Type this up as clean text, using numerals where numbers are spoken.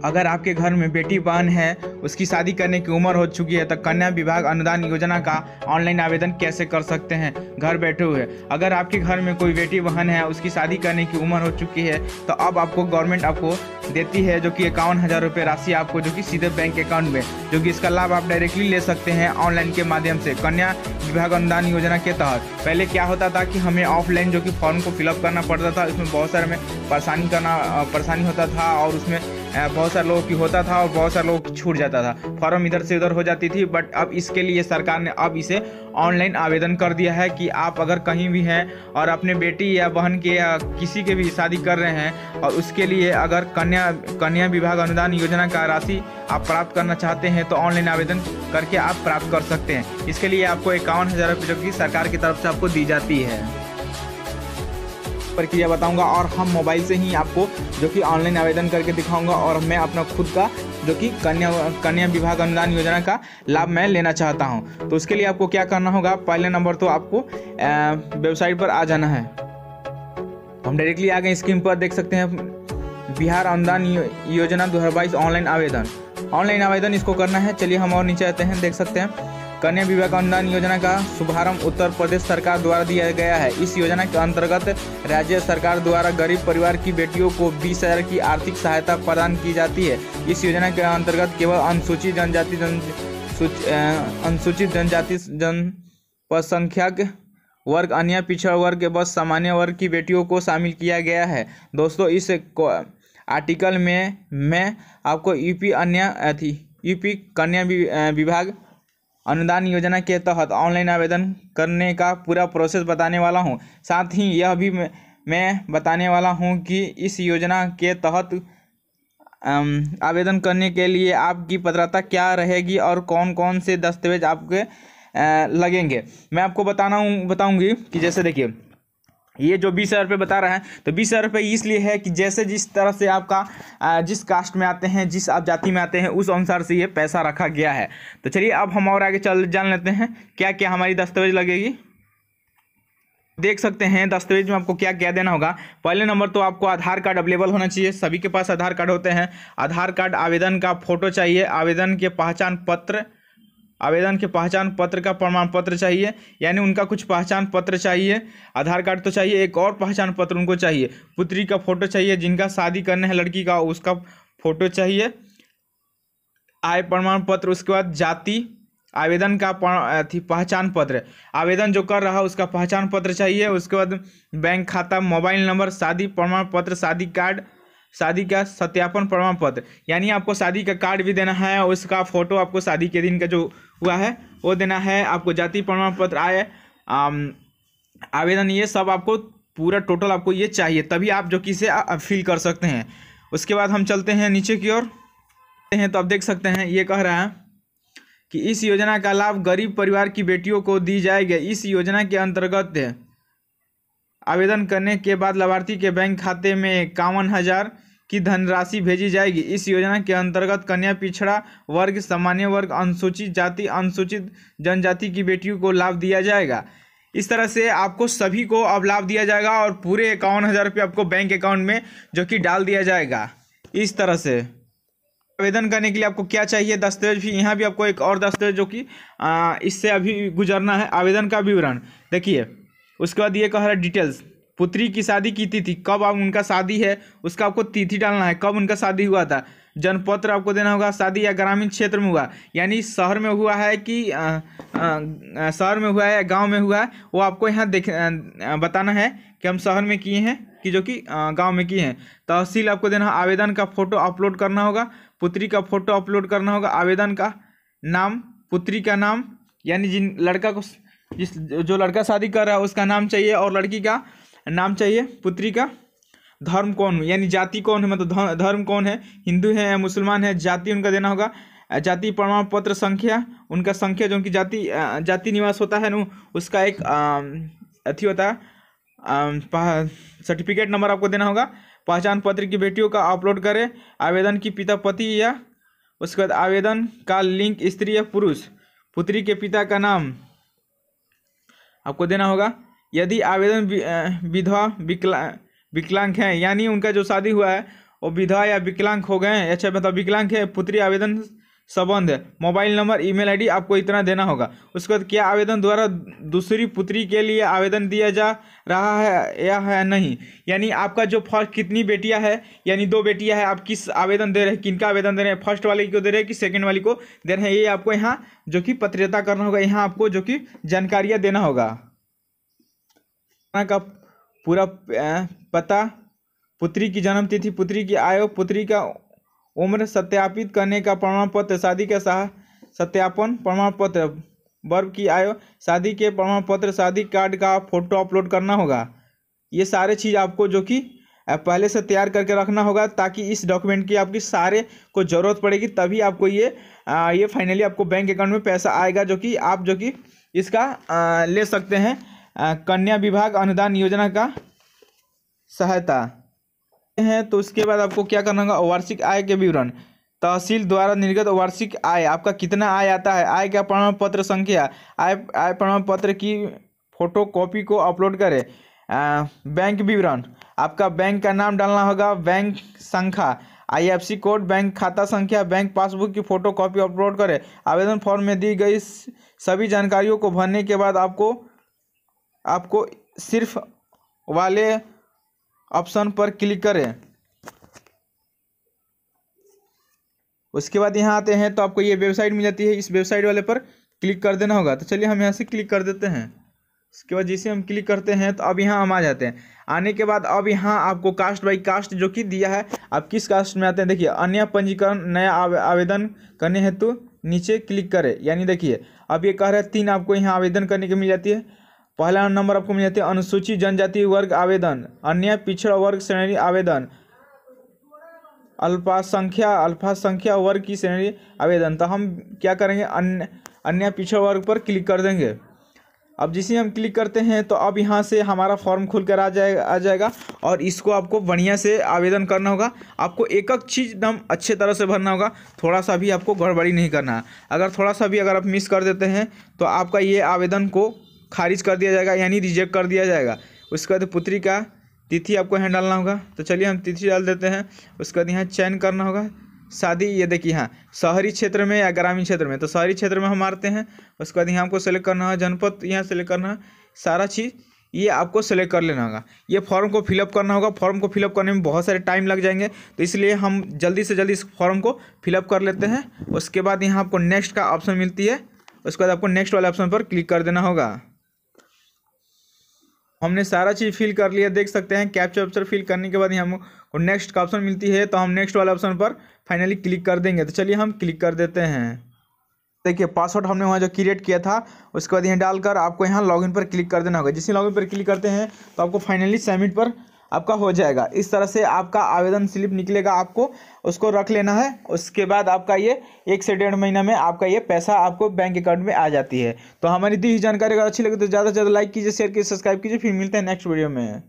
अगर आपके घर में बेटी बहन है, उसकी शादी करने की उम्र हो चुकी है, तो कन्या विवाह अनुदान योजना का ऑनलाइन आवेदन कैसे कर सकते हैं घर बैठे हुए। अगर आपके घर में कोई बेटी बहन है, उसकी शादी करने की उम्र हो चुकी है, तो अब आपको गवर्नमेंट आपको देती है जो कि 51,000 रुपये राशि आपको, जो कि सीधे बैंक अकाउंट में, जो कि इसका लाभ आप डायरेक्टली ले सकते हैं ऑनलाइन के माध्यम से कन्या विवाह अनुदान योजना के तहत। पहले क्या होता था कि हमें ऑफलाइन जो कि फॉर्म को फिलअप करना पड़ता था, इसमें बहुत सारे में परेशानी होता था, और उसमें बहुत सारे लोगों की होता था और बहुत सारे लोगों की छूट जाता था, फॉर्म इधर से उधर हो जाती थी। बट अब इसके लिए सरकार ने अब इसे ऑनलाइन आवेदन कर दिया है कि आप अगर कहीं भी हैं और अपने बेटी या बहन के या किसी के भी शादी कर रहे हैं, और उसके लिए अगर कन्या विवाह अनुदान योजना का राशि आप प्राप्त करना चाहते हैं, तो ऑनलाइन आवेदन करके आप प्राप्त कर सकते हैं। इसके लिए आपको 51,000 रुपये जो कि सरकार की तरफ से आपको दी जाती है, प्रक्रिया बताऊंगा, और हम मोबाइल से ही आपको जो कि ऑनलाइन आवेदन करके दिखाऊंगा। और मैं अपना खुद का जो कि कन्या विवाह अनुदान योजना का लाभ मैं लेना चाहता हूं। तो उसके लिए आपको क्या करना होगा, पहले नंबर तो आपको वेबसाइट पर आ जाना है। हम डायरेक्टली आ गए, स्क्रीन पर देख सकते हैं बिहार अनुदान योजना 2022 ऑनलाइन आवेदन इसको करना है। चलिए हम और नीचे आते हैं, देख सकते हैं कन्या विवाह अनुदान योजना का शुभारंभ उत्तर प्रदेश सरकार द्वारा दिया गया है। इस योजना के अंतर्गत राज्य सरकार द्वारा गरीब परिवार की बेटियों को 20,000 की आर्थिक सहायता प्रदान की जाती है। इस योजना के अंतर्गत केवल अनुसूचित जनजाति जनसंख्यक वर्ग, अन्य पिछड़ा वर्ग के बस सामान्य वर्ग की बेटियों को शामिल किया गया है। दोस्तों, इस आर्टिकल में मैं आपको यूपी कन्या विभाग अनुदान योजना के तहत ऑनलाइन आवेदन करने का पूरा प्रोसेस बताने वाला हूं। साथ ही यह भी मैं बताने वाला हूं कि इस योजना के तहत आवेदन करने के लिए आपकी पात्रता क्या रहेगी और कौन कौन से दस्तावेज आपके लगेंगे। मैं आपको बताऊंगी कि जैसे देखिए, ये जो 20,000 रुपये बता रहा है, तो 20,000 रुपये इसलिए है कि जैसे जिस तरह से आपका जिस कास्ट में आते हैं, जिस आप जाति में आते हैं, उस अनुसार से ये पैसा रखा गया है। तो चलिए अब हम और आगे जान लेते हैं क्या क्या हमारी दस्तावेज लगेगी। देख सकते हैं दस्तावेज में आपको क्या क्या देना होगा। पहले नंबर तो आपको आधार कार्ड अवेलेबल होना चाहिए, सभी के पास आधार कार्ड होते हैं। आधार कार्ड, आवेदन का फोटो चाहिए, आवेदन के पहचान पत्र का प्रमाण पत्र चाहिए, यानी उनका कुछ पहचान पत्र चाहिए। आधार कार्ड तो चाहिए, एक और पहचान पत्र उनको चाहिए। पुत्री का फोटो चाहिए, जिनका शादी करना है लड़की का, उसका फोटो चाहिए। आय प्रमाण पत्र, उसके बाद जाति, आवेदन का पहचान पत्र, आवेदन जो कर रहा है उसका पहचान पत्र चाहिए। उसके बाद बैंक खाता, मोबाइल नंबर, शादी प्रमाण पत्र, शादी कार्ड, शादी का सत्यापन प्रमाण पत्र, यानी आपको शादी का कार्ड भी देना है, उसका फोटो आपको शादी के दिन का जो हुआ है वो देना है। आपको जाति प्रमाण पत्र, आय, आवेदन, ये सब आपको पूरा टोटल आपको ये चाहिए, तभी आप जो कि इसे फिल कर सकते हैं। उसके बाद हम चलते हैं नीचे की ओर हैं, तो आप देख सकते हैं ये कह रहा है कि इस योजना का लाभ गरीब परिवार की बेटियों को दी जाएगी। इस योजना के अंतर्गत आवेदन करने के बाद लाभार्थी के बैंक खाते में 51,000 की धनराशि भेजी जाएगी। इस योजना के अंतर्गत कन्या, पिछड़ा वर्ग, सामान्य वर्ग, अनुसूचित जाति, अनुसूचित जनजाति की बेटियों को लाभ दिया जाएगा। इस तरह से आपको सभी को अब लाभ दिया जाएगा, और पूरे 51,000 रुपये आपको बैंक अकाउंट में जो कि डाल दिया जाएगा। इस तरह से आवेदन करने के लिए आपको क्या चाहिए, दस्तावेज भी, यहाँ भी आपको एक और दस्तावेज जो कि इससे अभी गुजरना है, आवेदन का विवरण देखिए। उसके बाद ये कह रहा है डिटेल्स, पुत्री की शादी की तिथि, कब आप उनका शादी है उसका आपको तिथि डालना है, कब उनका शादी हुआ था। जन्मपत्र आपको देना होगा, शादी या ग्रामीण क्षेत्र में हुआ, यानी शहर में हुआ है कि शहर में हुआ है या गांव में हुआ है, वो आपको यहाँ बताना है कि हम शहर में किए हैं कि जो कि गांव में किए हैं। तहसील आपको देना है, आवेदन का फोटो अपलोड करना होगा, पुत्री का फोटो अपलोड करना होगा, आवेदन का नाम, पुत्री का नाम, यानी जो लड़का शादी कर रहा है उसका नाम चाहिए, और लड़की का नाम चाहिए, पुत्री का धर्म कौन, यानी जाति कौन है, मतलब धर्म कौन है, हिंदू है या मुसलमान है, जाति उनका देना होगा। जाति प्रमाण पत्र संख्या, उनका संख्या जो उनकी जाति निवास होता है ना, उसका एक अथी होता है, सर्टिफिकेट नंबर आपको देना होगा। पहचान पत्र की बेटियों का अपलोड करें, आवेदन की पिता पति, या उसके बाद आवेदन का लिंक स्त्री या पुरुष, पुत्री के पिता का नाम आपको देना होगा। यदि आवेदन विधवा विकलांग है, यानी उनका जो शादी हुआ है वो विधवा या विकलांग हो गए हैं, अच्छा मतलब विकलांग है, पुत्री आवेदन संबंध है, मोबाइल नंबर, ईमेल आईडी आपको इतना देना होगा। उसके बाद क्या आवेदन द्वारा दूसरी पुत्री के लिए आवेदन दिया जा रहा है या है नहीं, यानी आपका जो फर्स्ट कितनी बेटियां है, यानी 2 बेटियां है, आप किस आवेदन दे रहे हैं, किनका आवेदन दे रहे हैं, फर्स्ट वाले को दे रहे हैं कि सेकंड वाली को दे रहे हैं, ये आपको यहाँ जो कि पत्रता करना होगा, यहाँ आपको जो कि जानकारियाँ देना होगा। का पूरा पता, पुत्री की जन्म तिथि, पुत्री की आयु, पुत्री का उम्र सत्यापित करने का प्रमाण पत्र, शादी का सत्यापन प्रमाण पत्र, वर्ग की आयु, शादी के प्रमाण पत्र, शादी कार्ड का फोटो अपलोड करना होगा। ये सारे चीज़ आपको जो कि पहले से तैयार करके रखना होगा, ताकि इस डॉक्यूमेंट की आपकी सारे को ज़रूरत पड़ेगी, तभी आपको ये फाइनली आपको बैंक अकाउंट में पैसा आएगा, जो कि आप जो कि इसका ले सकते हैं कन्या विभाग अनुदान योजना का सहायता है। तो उसके बाद आपको क्या करना होगा, वार्षिक आय के विवरण, तहसील द्वारा निर्गत वार्षिक आय, आपका कितना आय आता है, आय का प्रमाण पत्र संख्या, आय प्रमाण पत्र की फोटो कॉपी को अपलोड करें। बैंक विवरण, आपका बैंक का नाम डालना होगा, बैंक संख्या, IFSC कोड, बैंक खाता संख्या, बैंक पासबुक की फोटो कॉपी अपलोड करें। आवेदन फॉर्म में दी गई सभी जानकारियों को भरने के बाद आपको सिर्फ वाले ऑप्शन पर क्लिक करें। उसके बाद यहाँ आते हैं तो आपको ये वेबसाइट मिल जाती है, इस वेबसाइट वाले पर क्लिक कर देना होगा। तो चलिए हम यहाँ से क्लिक कर देते हैं। उसके बाद जैसे हम क्लिक करते हैं तो अब यहाँ हम आ जाते हैं। आने के बाद अब यहाँ आपको कास्ट बाई कास्ट जो कि दिया है, आप किस कास्ट में आते हैं, देखिए अन्य पंजीकरण नया आवेदन करने हेतु नीचे क्लिक करें। यानी देखिए अब ये कह रहे हैं 3 आपको यहाँ आवेदन करने की मिल जाती है। पहला नंबर आपको मिल जाती है अनुसूचित जनजाति वर्ग आवेदन, अन्य पिछड़ा वर्ग श्रेणी आवेदन, अल्पसंख्या वर्ग की श्रेणी आवेदन। तो हम क्या करेंगे, अन्य पिछड़ा वर्ग पर क्लिक कर देंगे। अब जिसे हम क्लिक करते हैं तो अब यहाँ से हमारा फॉर्म खुल कर आ जाएगा और इसको आपको बढ़िया से आवेदन करना होगा। आपको एक एक चीज़ एकदम अच्छे तरह से भरना होगा, थोड़ा सा भी आपको गड़बड़ी नहीं करना है। अगर थोड़ा सा भी अगर आप मिस कर देते हैं तो आपका ये आवेदन को खारिज कर दिया जाएगा, यानी रिजेक्ट कर दिया जाएगा। उसके बाद पुत्री का तिथि आपको यहाँ डालना होगा। तो चलिए हम तिथि डाल देते हैं। उसके बाद यहाँ चयन करना होगा शादी, ये देखिए यहाँ शहरी क्षेत्र में या ग्रामीण क्षेत्र में, तो शहरी क्षेत्र में हम मारते हैं। उसके बाद यहाँ आपको सेलेक्ट करना है, जनपद यहाँ सेलेक्ट करना है, सारा चीज़ ये आपको सेलेक्ट कर लेना होगा। ये फॉर्म को फिलअप करना होगा। फॉर्म को फिलअप करने में बहुत सारे टाइम लग जाएंगे, तो इसलिए हम जल्दी से जल्दी इस फॉर्म को फिलअप कर लेते हैं। उसके बाद यहाँ आपको नेक्स्ट का ऑप्शन मिलती है, उसके बाद आपको नेक्स्ट वाले ऑप्शन पर क्लिक कर देना होगा। हमने सारा चीज़ फिल कर लिया, देख सकते हैं। कैप्चा ऑप्शन फिल करने के बाद यहाँ हमको नेक्स्ट का ऑप्शन मिलती है, तो हम नेक्स्ट वाले ऑप्शन पर फाइनली क्लिक कर देंगे। तो चलिए हम क्लिक कर देते हैं। देखिए पासवर्ड हमने वहाँ जो क्रिएट किया था, उसके बाद यहाँ डालकर आपको यहाँ लॉगिन पर क्लिक कर देना होगा। जिस लॉगिन पर क्लिक करते हैं तो आपको फाइनली सबमिट पर आपका हो जाएगा। इस तरह से आपका आवेदन स्लिप निकलेगा, आपको उसको रख लेना है। उसके बाद आपका ये 1 से 1.5 महीना में आपका ये पैसा आपको बैंक अकाउंट में आ जाती है। तो हमारी दी जानकारी अगर अच्छी लगे तो ज़्यादा से ज़्यादा लाइक कीजिए, शेयर कीजिए, सब्सक्राइब कीजिए। फिर मिलते हैं नेक्स्ट वीडियो में।